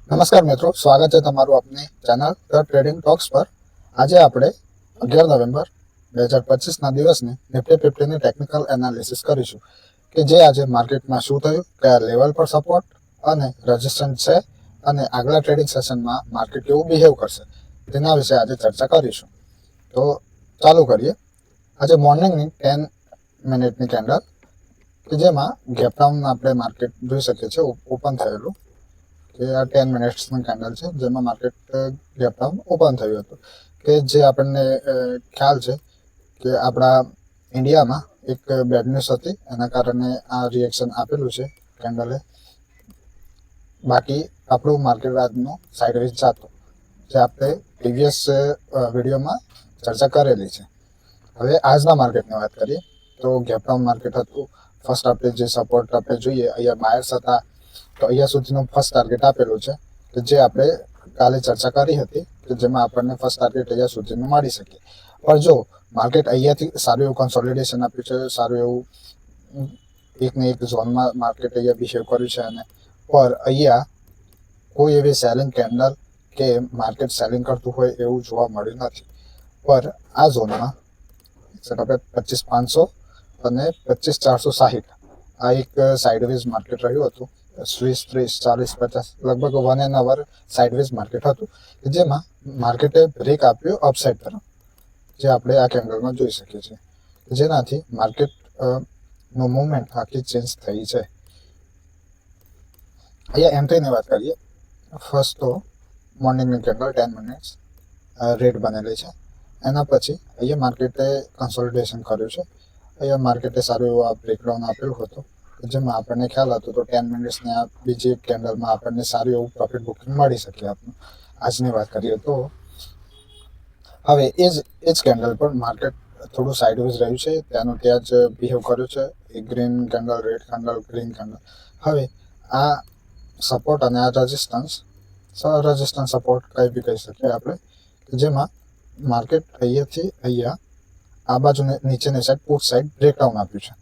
નમસ્કાર મિત્રો, સ્વાગત છે તમારું આપની ચેનલ ધ ટ્રેડિંગ ટોક્સ પર। આજે આપણે 11 નવેમ્બર 2025ના દિવસની નિફ્ટી 50ની ટેકનિકલ એનાલિસિસ કરીશું કે જે આજે માર્કેટમાં શું થયું, કયા લેવલ પર સપોર્ટ અને રેઝિસ્ટન્સ છે અને આગલા ટ્રેડિંગ સેશનમાં માર્કેટ કેવું બિહેવ કરશે તેના વિશે આજે ચર્ચા કરીશું। તો ચાલુ કરીએ। આજે મોર્નિંગની 10 મિનિટની કેન્ડલ કે જેમાં ગેપ ડાઉન આપણે માર્કેટ જોઈ શકીએ છીએ ઓપન થયેલું કે આ 10 મિનિટ્સની કેન્ડલ છે જેમાં માર્કેટ ગેપ ડાઉન ઓપન થયું હતું કે જે આપણને ખ્યાલ છે કે આપણા ઇન્ડિયામાં એક બેડ ન્યૂઝ હતી, એના કારણે આ રિએક્શન આપેલું છે કેન્ડલે। બાકી આપણું માર્કેટ આજનું સાઇડવેઝ જાતું જે આપણે પ્રીવિયસ વિડીયોમાં ચર્ચા કરેલી છે। હવે આજના માર્કેટની વાત કરીએ તો ગેપ ડાઉન માર્કેટ હતું। ફર્સ્ટ આપણે જે સપોર્ટ આપણે જોઈએ, અહીંયા બાયર્સ હતા તો અહીંયા સુધીનું ફર્સ્ટ ટાર્ગેટ આપેલું છે કે જે આપણે કાલે ચર્ચા કરી હતી કે જેમાં આપણને ફર્સ્ટ ટાર્ગેટ અહીંયા સુધીનું મળી શકે। પણ જો માર્કેટ અહીંયાથી સારું એવું કન્સોલિડેશન આપ્યું છે, સારું એવું એકને એક ઝોનમાં માર્કેટ અહીંયા બિહેવ કર્યું છે અને પર અહીંયા કોઈ એવી સેલિંગ કેન્ડલ કે માર્કેટ સેલિંગ કરતું હોય એવું જોવા મળ્યું નથી। પર આ ઝોનમાં આપણે 25,500 અને 25,460 આ એક સાઇડવેઝ માર્કેટ રહ્યું હતું। 20, 30, 40, 50 લગભગ 1 એન અવર સાઇડવેઝ માર્કેટ હતું કે જેમાં માર્કેટે બ્રેક આપ્યો અપસાઇડ તરફ, જે આપણે આ કેન્ડલમાં જોઈ શકીએ છીએ, જેનાથી માર્કેટ નો મૂવમેન્ટ આખી ચેન્જ થઈ છે। અહીંયા એન્ટ્રીની વાત કરીએ। ફર્સ્ટ તો મોર્નિંગની કેન્ડલ 10 મિનિટ્સ રેડ બનેલી છે, એના પછી અહીંયા માર્કેટે કન્સોલિડેશન કર્યું છે। અહીંયા માર્કેટે સારું એવું આ બ્રેકડાઉન આપેલું હતું જેમાં આપણને ખ્યાલ હતો તો 10 મિનિટ્સની આ બીજી એક કેન્ડલમાં આપણને સારું એવું પ્રોફિટ બુકિંગ મળી શકે આપણું। આજની વાત કરીએ તો હવે એ જ કેન્ડલ પર માર્કેટ થોડું સાઇડવેઝ રહ્યું છે, ત્યાંનું ત્યાં જ બિહેવ કર્યું છે, એક green candle, red candle, green candle. હવે આ સપોર્ટ અને આ રેઝિસ્ટન્સ સપોર્ટ કંઈ બી કહી શકીએ આપણે, જેમાં માર્કેટ અહીંયાથી અહીંયા આ બાજુ નીચેની સાઈડ પુટ સાઈડ બ્રેકડાઉન આપ્યું છે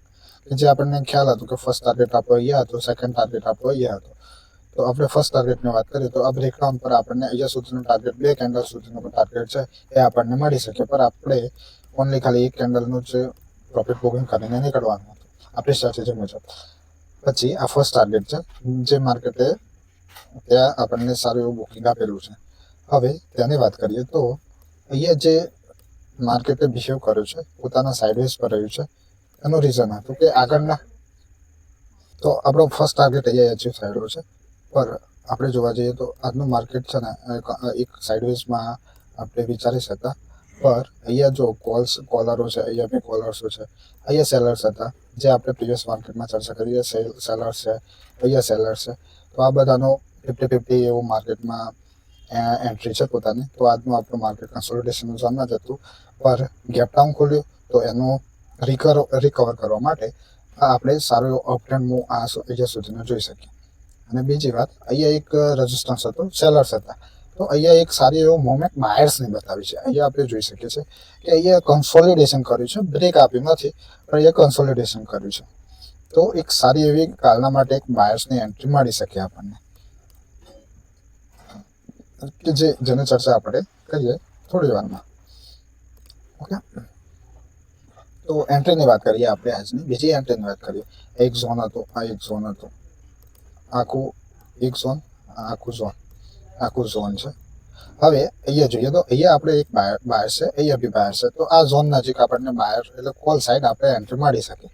કે જે આપણને ખ્યાલ હતું કે ફર્સ્ટ ટાર્ગેટ આપણો અહીંયા હતો, સેકન્ડ ટાર્ગેટ આપણો અહીંયા હતો। તો આપણે ફર્સ્ટ ટાર્ગેટની વાત કરીએ તો આ બ્રેકડાઉન પર આપણને અહીંયા સુધીનું ટાર્ગેટ, 2 કેન્ડલ સુધીનું ટાર્ગેટ છે એ આપણને મળી શકે, પર આપણે ઓનલી ખાલી એક કેન્ડલનું જ પ્રોફિટ બુકિંગ કરીને નીકળવાનું હતું આપણી સ્ટ્રેટેજી મુજબ। પછી આ ફર્સ્ટ ટાર્ગેટ છે જે માર્કેટે ત્યાં આપણને સારું એવું બુકિંગ આપેલું છે। હવે ત્યાંની વાત કરીએ તો અહીંયા જે માર્કેટે બિહેવ કર્યું છે, પોતાના સાઇડવેઝ પર રહ્યું છે, એનું રીઝન હતું કે આગળના તો આપણો ફર્સ્ટ ટાર્ગેટ અહીંયા અચીવ થયેલો છે, પર આપણે જોવા જઈએ તો આજનું માર્કેટ છે ને એક સાઇડવેઝમાં આપણે વિચારી શકતા, પર અહીંયા જો કોલરો છે, અહીંયા બી કોલર્સો છે, અહીંયા સેલર્સ હતા જે આપણે પ્રીવિયસ માર્કેટમાં ચર્ચા કરીએ, સેલર્સ છે, અહીંયા સેલર્સ છે। તો આ બધાનો 50-50 એવું માર્કેટમાં એન્ટ્રી છે પોતાની। તો આજનું આપણું માર્કેટ કન્સોલિડેશનનું ઝોનમાં જ હતું, પર ગેપ ડાઉન ખોલ્યું તો એનું રિકવર કરવા માટે આપણે સારો એવો અપ ટ્રેન્ડ મૂવ આ અહીંયા સુધીનો જોઈ શકીએ। અને બીજી વાત, અહીંયા એક રેઝિસ્ટન્સ હતો, સેલર્સ હતા, તો અહીંયા એક સારી એવો મૂવમેન્ટ બાયર્સની બતાવી છે। અહીંયા આપણે જોઈ શકીએ છીએ કે અહીંયા કન્સોલિડેશન કર્યું છે, બ્રેક આપ્યું નથી પણ અહીંયા કન્સોલિડેશન કર્યું છે। તો એક સારી એવી કાલના માટે એક બાયર્સની એન્ટ્રી મળી શકે આપણને, કે જેની ચર્ચા આપણે કરીએ થોડી વારમાં। ઓકે, તો એન્ટ્રીની વાત કરીએ આપણે આજની। બીજી એન્ટ્રીની વાત કરીએ, એક ઝોન હતો, આ એક ઝોન હતો, આખું એક ઝોન, આખું ઝોન છે। હવે અહીંયા જોઈએ તો અહીંયા આપણે એક બાયર છે, અહીંયા બી બાયર છે, તો આ ઝોન નજીક આપણને બાયર એટલે કોલ સાઈડ આપણે એન્ટ્રી મળી શકે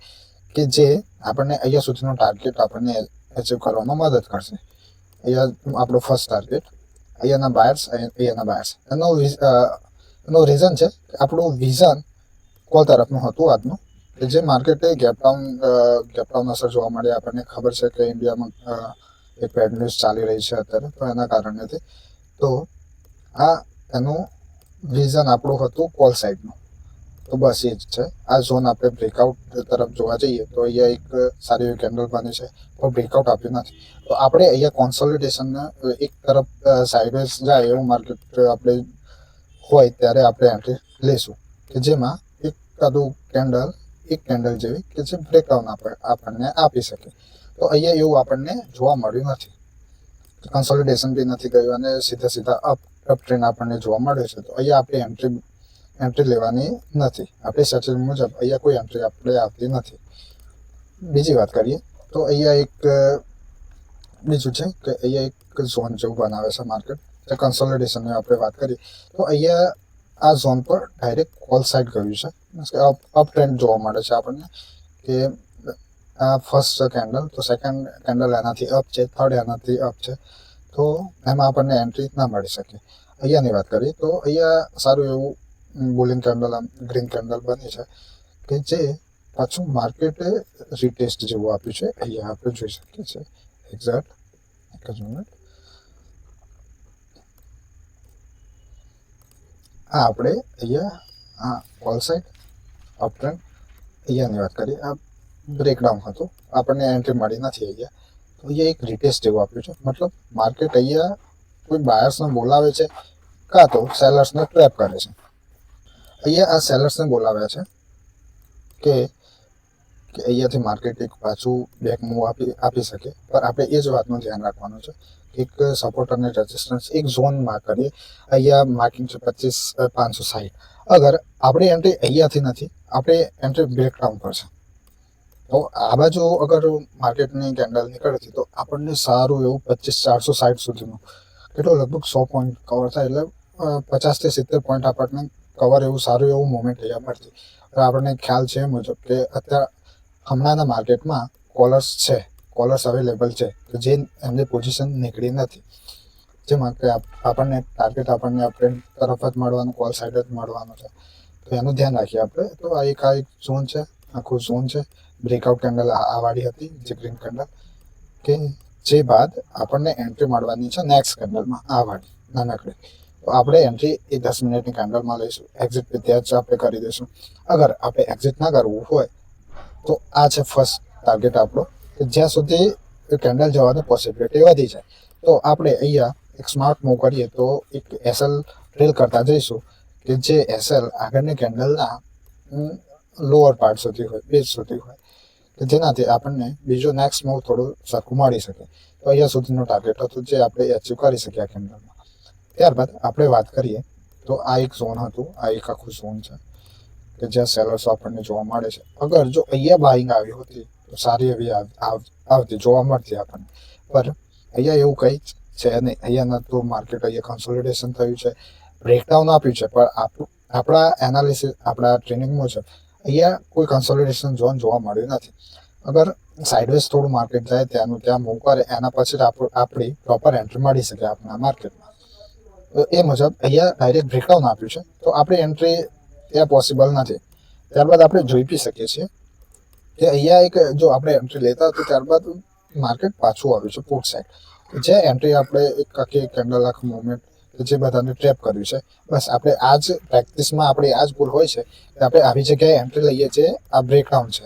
કે જે આપણને અહીંયા સુધીનો ટાર્ગેટ આપણને અચીવ કરવામાં મદદ કરશે। અહીંયા આપણો ફર્સ્ટ ટાર્ગેટ, અહીંયાના બાયર્સ, અહીંયાના બાયર્સ, એનો રીઝન છે કે આપણું વિઝન કોલ તરફનું હતું આજનું, કે જે માર્કેટે ગેપ ડાઉન અસર જોવા મળી। આપણને ખબર છે કે ઇન્ડિયામાં એક બેડ ન્યૂઝ ચાલી રહી છે અત્યારે, તો એના કારણેથી તો આ એનું વિઝન આપણું હતું કોલ સાઈડનું। તો બસ એ જ છે। આ ઝોન આપણે બ્રેકઆઉટ તરફ જોવા જઈએ તો અહીંયા એક સારી એવી કેન્ડલ બની છે પણ બ્રેકઆઉટ આપ્યું નથી, તો આપણે અહીંયા કોન્સોલિડેશનને એક તરફ સાઇડવેઝ જાય એવું માર્કેટ આપણે હોય ત્યારે આપણે એન્ટ્રી લઈશું કે જેમાં એક કેન્ડલ જેવી કે જે બ્રેકડાઉન આપણને આપી શકે। તો અહીંયા એવું આપણને જોવા મળ્યું નથી, કન્સોલિડેશન બી નથી ગયું અને સીધા અપ ટ્રેન્ડ આપણને જોવા મળે છે. તો અહીંયા આપણે એન્ટ્રી લેવાની નથી. આપણી સેટિંગ મુજબ અહીંયા કોઈ એન્ટ્રી આપણે આવતી નથી. બીજી વાત કરીએ તો અહીંયા એક બીજું છે કે અહીંયા એક ઝોન જેવું બનાવે છે માર્કેટ. જે કન્સોલિડેશનની આપણે વાત કરીએ તો અહીંયા આ ઝોન પર ડાયરેક્ટ કોલ સાઇડ ગયું છે. મીન્સ કે અપ ટ્રેન્ડ જોવા મળે છે આપણને કે આ ફર્સ્ટ કેન્ડલ, તો સેકન્ડ કેન્ડલ એનાથી અપ છે, થર્ડ એનાથી અપ છે, તો એમાં આપણને એન્ટ્રી ના મળી શકે. અહીંયાની વાત કરીએ તો અહીંયા સારું એવું બુલિંગ કેન્ડલ, ગ્રીન કેન્ડલ બની છે કે જે પાછું માર્કેટે રીટેસ્ટ જેવું આપ્યું છે. અહીંયા આપણે જોઈ શકીએ છીએ એક્ઝેક્ટ. એક જ મિનિટ. આ આપણે અહીંયા આ કોલ સાઇડ અપ ટ્રેન્ડ અહીંયાની વાત કરીએ. આ બ્રેકડાઉન હતું, આપણને એન્ટ્રી મળી નથી અહીંયા. તો અહીંયા એક રીટેસ્ટ જેવું આપ્યું છે. મતલબ માર્કેટ અહીંયા કોઈ બાયર્સને બોલાવે છે કાં તો સેલર્સને ટ્રેપ કરે છે. અહીંયા આ સેલર્સને બોલાવ્યા છે કે અહીંયાથી માર્કેટ એક પાછું બેક મૂવ આપી શકે. પણ આપણે એ જ વાતનું ધ્યાન રાખવાનું છે કે એક સપોર્ટ અને રેઝિસ્ટન્સ એક ઝોન માર્ક કરીએ. અહીંયા માર્કિંગ છે 25,560. અગર આપણી એન્ટ્રી અહીંયાથી નથી, આપણે એન્ટ્રી બ્રેકડાઉન પર છે, તો આ બાજુ અગર માર્કેટની કેન્ડલ નીકળતી તો આપણને સારું એવું 25,460 સુધીનું કેટલો લગભગ 100 પોઈન્ટ કવર થાય. એટલે 50 થી 70 પોઈન્ટ આપણને કવર એવું સારું એવું મુવમેન્ટ અહીંયા મળતી. આપણને ખ્યાલ છે એ મુજબ કે અત્યારે હમણાંના માર્કેટમાં કોલર્સ અવેલેબલ છે કે જે એમની પોઝિશન નીકળી નથી. જેમાં કે આપણને ટાર્ગેટ આપણને આપણે તરફ જ મળવાનું, કોલ સાઇડ જ મળવાનું છે. તો એનું ધ્યાન રાખીએ આપણે. તો આ એક ઝોન છે, આખું ઝોન છે. બ્રેકઆઉટ કેન્ડલ આ વાળી હતી, જે ગ્રીન કેન્ડલ, કે જે બાદ આપણને એન્ટ્રી મળવાની છે નેક્સ્ટ કેન્ડલમાં, આ વાળી નાનકડી. તો આપણે એન્ટ્રી એ 10 મિનિટની કેન્ડલમાં લઈશું. એક્ઝિટ ત્યાં જ આપણે કરી દઈશું. અગર આપણે એક્ઝિટ ના કરવું હોય તો આ છે ફર્સ્ટ ટાર્ગેટ આપણો, કે જ્યાં સુધી કેન્ડલ જવાની પોસિબિલિટી વધી જાય. તો આપણે અહીંયા એક સ્માર્ટ મૂવ કરીએ તો એક એસએલ ટ્રેલ કરતા જઈશું કે જે એસએલ આગળની કેન્ડલના લોઅર પાર્ટ સુધી હોય, બેઝ સુધી હોય, કે જેનાથી આપણને બીજો નેક્સ્ટ મૂવ થોડું સરખું મળી શકે. તો અહીંયા સુધીનું ટાર્ગેટ હતું જે આપણે અચીવ કરી શકીએ આ કેન્ડલમાં. ત્યારબાદ આપણે વાત કરીએ તો આ એક ઝોન હતું, આ એક આખું ઝોન છે કે જ્યાં સેલર્સો આપણને જોવા મળે છે. અગર જો અહીંયા બાઇંગ આવી હોતી તો સારી એવી આવતી, જોવા મળતી આપણને. પર અહીંયા એવું કંઈ છે નહીં. અહીંયાના તો માર્કેટ અહીંયા કન્સોલિડેશન થયું છે, બ્રેકડાઉન આપ્યું છે, પણ આપણા એનાલિસિસ, આપણા ટ્રેનિંગ મુજબ અહીંયા કોઈ કન્સોલિડેશન ઝોન જોવા મળ્યું નથી. અગર સાઇડવેઝ થોડું માર્કેટ જાય, ત્યાંનું ત્યાં મૂવ કરે, એના પછી જ આપણી પ્રોપર એન્ટ્રી મળી શકે આપણા માર્કેટમાં. તો એ મુજબ અહીંયા ડાયરેક્ટ બ્રેકડાઉન આપ્યું છે, તો આપણી એન્ટ્રી ત્યાં પોસિબલ નથી. ત્યારબાદ આપણે જોઈ બી શકીએ છીએ કે અહીંયા એક જો આપણે એન્ટ્રી લેતા તો ત્યારબાદ માર્કેટ પાછું આવ્યું છે પુટ સાઇડ, જે એન્ટ્રી આપણે એક આખી કેન્ડલ આખું મુવમેન્ટ જે બધાને ટ્રેપ કર્યું છે. બસ આપણે આ જ પ્રેક્ટિસમાં આપણી આ જ ભૂલ હોય છે કે આપણે આવી જગ્યાએ એન્ટ્રી લઈએ છીએ, આ બ્રેકડાઉન છે.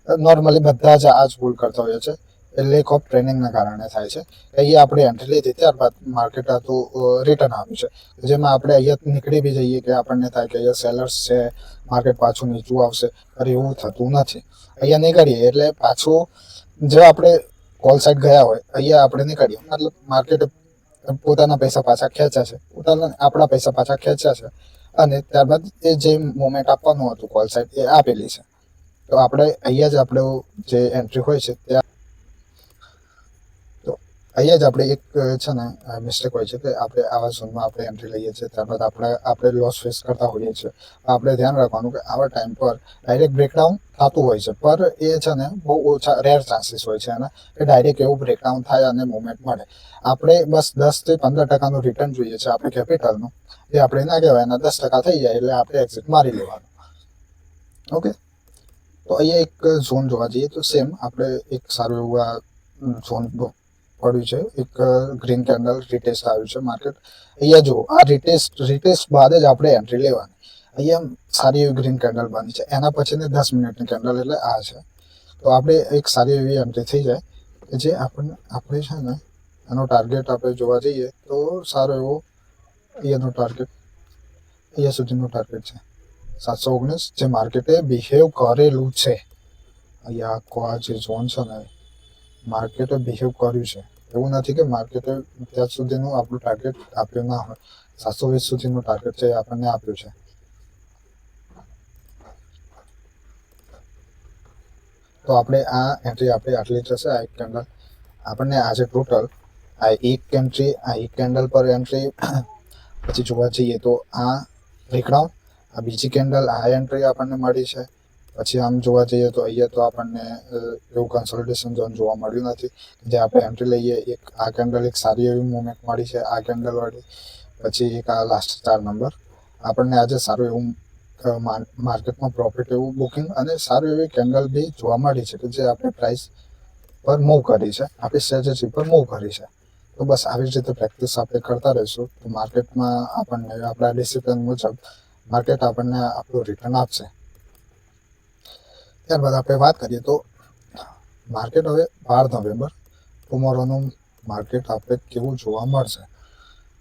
નોર્મલી બધા જ આ જ ભૂલ કરતા હોઈએ છે. એ લેક ઓફ ટ્રેનિંગના કારણે થાય છે. અહીંયા આપણે એન્ટ્રી લીધી, ત્યારબાદ માર્કેટ હતું રિટર્ન આવ્યું છે, જેમાં આપણે અહીંયા નીકળી બી જઈએ કે આપણને થાય કે અહીંયા સેલર્સ છે, માર્કેટ પાછું નીચું આવશે. અરે એવું થતું નથી. અહીંયા નીકળીએ એટલે પાછું જે આપણે કોલ સાઇડ ગયા હોય અહીંયા આપણે નીકળીએ, મતલબ માર્કેટ પોતાના પૈસા પાછા ખેંચ્યા છે, આપણા પૈસા પાછા ખેંચ્યા છે, અને ત્યારબાદ એ જે મોમેન્ટ આપવાનું હતું કોલ સાઇડ એ આપેલી છે. તો આપણે અહીંયા જ આપણે જે એન્ટ્રી હોય છે ત્યાં અહીંયા જ આપણે એક છે ને મિસ્ટેક હોય છે કે આપણે આવા ઝોનમાં આપણે એન્ટ્રી લઈએ છીએ, ત્યારબાદ આપણે લોસ ફેસ કરતા હોઈએ છીએ. આપણે ધ્યાન રાખવાનું કે આવા ટાઈમ પર ડાયરેક્ટ બ્રેકડાઉન થતું હોય છે, પર એ છે ને બહુ ઓછા રેર ચાન્સીસ હોય છે એના કે ડાયરેક્ટ એવું બ્રેકડાઉન થાય અને મુવમેન્ટ મળે. આપણે બસ 10 થી 15% રિટર્ન જોઈએ છે આપણે કેપિટલનું, જે આપણે ના કહેવાય એના 10% થઈ જાય એટલે આપણે એક્ઝિટ મારી લેવાનું. ઓકે, તો અહીંયા એક ઝોન જોવા જઈએ તો સેમ આપણે એક સારું એવું આ ઝોન પડ્યું છે. એક ગ્રીન કેન્ડલ રિટેસ્ટ આવ્યું છે માર્કેટ. અહીંયા જુઓ, આ રિટેસ્ટ બાદ જ આપણે એન્ટ્રી લેવાની. અહીંયા સારી એવી ગ્રીન કેન્ડલ બની છે, એના પછીની 10 મિનિટની કેન્ડલ એટલે આ છે. તો આપણે એક સારી એવી એન્ટ્રી થઈ જાય કે જે આપણે છે ને એનો ટાર્ગેટ આપણે જોવા જઈએ તો સારો એવો અહીંયાનો ટાર્ગેટ, અહીંયા સુધીનો ટાર્ગેટ છે 719, જે માર્કેટે બિહેવ કરેલું છે. અહીંયા આખો આ જે ઝોન છે ને માર્કેટે બિહેવ કર્યું છે, એવું નથી કે માર્કેટે ત્યાં સુધીનું આપણું ટાર્ગેટ આપ્યું ના હોય. 720 સુધીનું ટાર્ગેટ છે એ આપણને આપ્યું છે. તો આપણે આ એન્ટ્રી આપણી આટલી જશે. આ એક કેન્ડલ આપણને આજે ટોટલ આ એક એન્ટ્રી, આ એક કેન્ડલ પર એન્ટ્રી, પછી જોવા જઈએ તો આ બ્રેકડાઉન, આ બીજી કેન્ડલ, આ એન્ટ્રી આપણને મળી છે. પછી આમ જોવા જઈએ તો અહીંયા તો આપણને એવું કન્સોલિડેશન ઝોન જોવા મળ્યું નથી. જે આપણે એન્ટ્રી લઈએ, એક આ કેન્ડલ એક સારી એવી મુવમેન્ટ મળી છે આ કેન્ડલ વાળી. પછી એક આ લાસ્ટ 4 નંબર આપણને આજે સારું એવું માર્કેટમાં પ્રોફિટ એવું બુકિંગ અને સારું એવી કેન્ડલ બી જોવા મળી છે કે જે આપણે પ્રાઇસ પર મૂવ કરી છે, આપણી સ્ટ્રેટેજી પર મૂવ કરી છે. તો બસ આવી જ રીતે પ્રેક્ટિસ આપણે કરતા રહીશું તો માર્કેટમાં આપણને આપણા ડિસિપ્લિન મુજબ માર્કેટ આપણને આપણું રિટર્ન આપશે. ત્યારબાદ આપણે વાત કરીએ તો માર્કેટ હવે 12 નવેમ્બર ટુમોરોનું માર્કેટ આપણે કેવું જોવા મળશે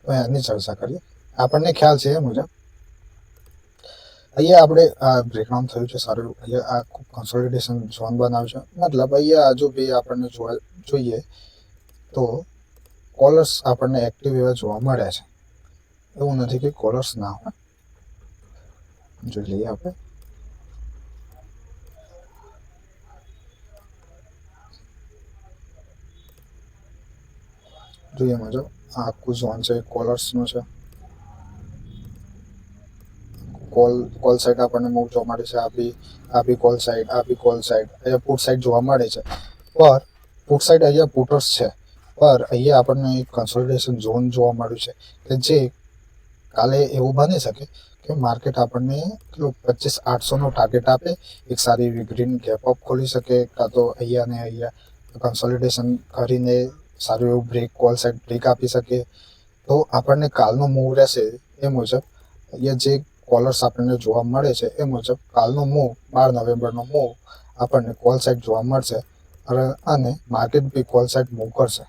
તો એની ચર્ચા કરીએ. આપણને ખ્યાલ છે એ મુજબ અહીંયા આપણે આ બ્રેકડાઉન થયું છે સારું. અહીંયા આ કન્સોલિડેશન ઝોન બનાવ્યું છે. મતલબ અહીંયા હજુ બી આપણને જોઈએ તો કોલર્સ આપણને એક્ટિવ એવા જોવા મળ્યા છે. એવું નથી કે કોલર્સ ના હોય. જોઈ લઈએ આપણે. જોઈએ મુજબ આ આખું ઝોન છે કોલર્સનું છે. કોલ સાઈડ આપણને મૂવ જોવા મળે છે. આ બી કોલ સાઈડ, આ બી કોલ સાઈડ. અહીંયા પુટ સાઈડ જોવા મળે છે. પર પુટ સાઈડ અહીંયા પુટર્સ છે. પર અહીંયા આપણને એક કન્સોલિડેશન ઝોન જોવા મળ્યું છે કે જે કાલે એવું બની શકે કે માર્કેટ આપણને 25,800 નો ટાર્ગેટ આપે, એક સારી એવી ગ્રીન ગેપ અપ ખોલી શકે, કાં તો અહીંયા ને અહીંયા કન્સોલિડેશન કરીને સારું એવું બ્રેક, કોલ સાઈડ બ્રેક આપી શકે. તો આપણને કાલનો મૂવ રહેશે એ મુજબ અહીંયા જે કોલર્સ આપણને જોવા મળે છે એ મુજબ કાલનો મૂવ 12 નવેમ્બરનો મૂવ આપણને કોલ સાઈડ જોવા મળશે અને માર્કેટ બી કોલ સાઈડ મૂવ કરશે.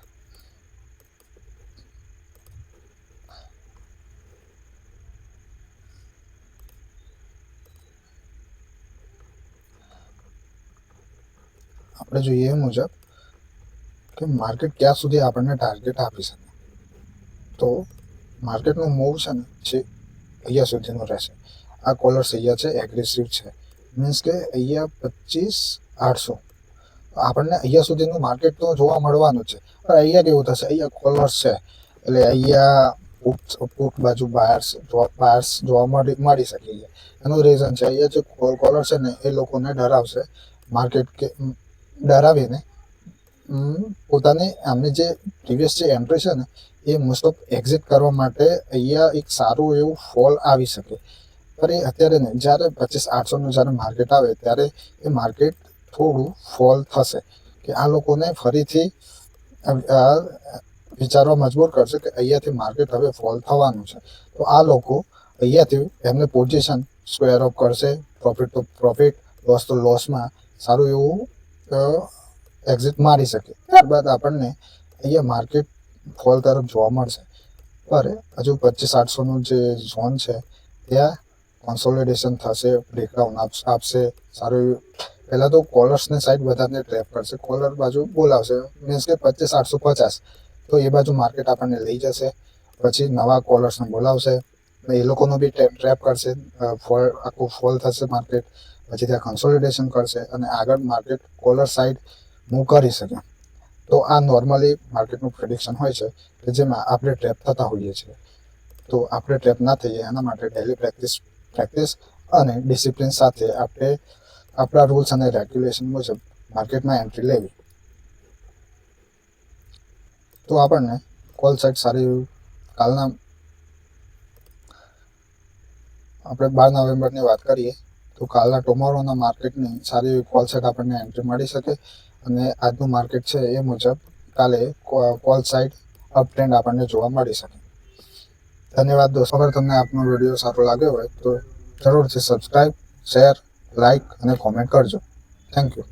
આપણે જોઈએ એ મુજબ કે માર્કેટ ક્યાં સુધી આપણને ટાર્ગેટ આપી શકે. તો માર્કેટનું મૂવ છે ને જે અહીંયા સુધીનું રહેશે. આ કોલર્સ અહીંયા છે એગ્રેસિવ છે, મીન્સ કે અહીંયા 25,800 આપણને અહીંયા સુધીનું માર્કેટ તો જોવા મળવાનું છે. પણ અહીંયા કેવું થશે, અહીંયા કોલર્સ છે એટલે અહીંયા પુટ બાજુ બાયર્સ જોવા મળી શકે. એનું રીઝન છે અહીંયા જે કોલર છે ને એ લોકોને ડરાવશે. માર્કેટ કે ડરાવીને પોતાની આમની જે પ્રીવિયસ જે એન્ટ્રી છે ને એ મોસ્ટ ઓફ એક્ઝિટ કરવા માટે અહીંયા એક સારું એવું ફોલ આવી શકે. પણ એ અત્યારે નહીં, જ્યારે 25,800નું જ્યારે માર્કેટ આવે ત્યારે એ માર્કેટ થોડું ફોલ થશે કે આ લોકોને ફરીથી વિચારવા મજબૂર કરશે કે અહીંયાથી માર્કેટ હવે ફોલ થવાનું છે. તો આ લોકો અહીંયાથી એમને પોઝિશન સ્ક્વેર ઓફ કરશે, પ્રોફિટ તો પ્રોફિટ, લોસ તો લોસમાં સારું એવું એક્ઝિટ મારી શકે. ત્યારબાદ આપણને અહીંયા માર્કેટ ફોલ તરફ જોવા મળશે. પર હજુ 25,800નું જે ઝોન છે ત્યાં કોન્સોલિડેશન થશે, બ્રેકડાઉન આપશે સારું. પહેલાં તો કોલર્સને સાઈડ બધાને ટ્રેપ કરશે, કોલર બાજુ બોલાવશે, મીન્સ કે 25,850 તો એ બાજુ માર્કેટ આપણને લઈ જશે. પછી નવા કોલર્સને બોલાવશે, એ લોકોનો બી ટ્રેપ કરશે, આખું ફોલ થશે માર્કેટ. પછી ત્યાં કન્સોલિડેશન કરશે અને આગળ માર્કેટ કોલર સાઈડ મૂવ કરી શકે. તો આ નોર્મલી માર્કેટનું પ્રેડિક્શન હોય છે કે જેમાં આપણે ટ્રેપ થતા હોઈએ છીએ. તો આપણે ટ્રેપ ના થઈએ એના માટે ડેલી પ્રેક્ટિસ અને ડિસિપ્લિન સાથે આપણે આપણા રૂલ્સ અને રેગ્યુલેશન મુજબ માર્કેટમાં એન્ટ્રી લેવી. તો આપણને કોલ સાઈડ સારી કાલના આપણે 12 નવેમ્બરની વાત કરીએ તો કાલના ટુમોરોના માર્કેટની સારી એવી કોલ સાઈડ આપણને એન્ટ્રી મળી શકે. અને આજનું માર્કેટ છે એ મુજબ કાલે કોલ સાઈડ અપ ટ્રેન્ડ આપણને જોવા મળી શકે. ધન્યવાદ દોસ્તો. અગર તમને આપનો વિડીયો સારો લાગ્યો હોય તો જરૂરથી સબસ્ક્રાઈબ, શેર, લાઈક અને કોમેન્ટ કરજો. Thank you.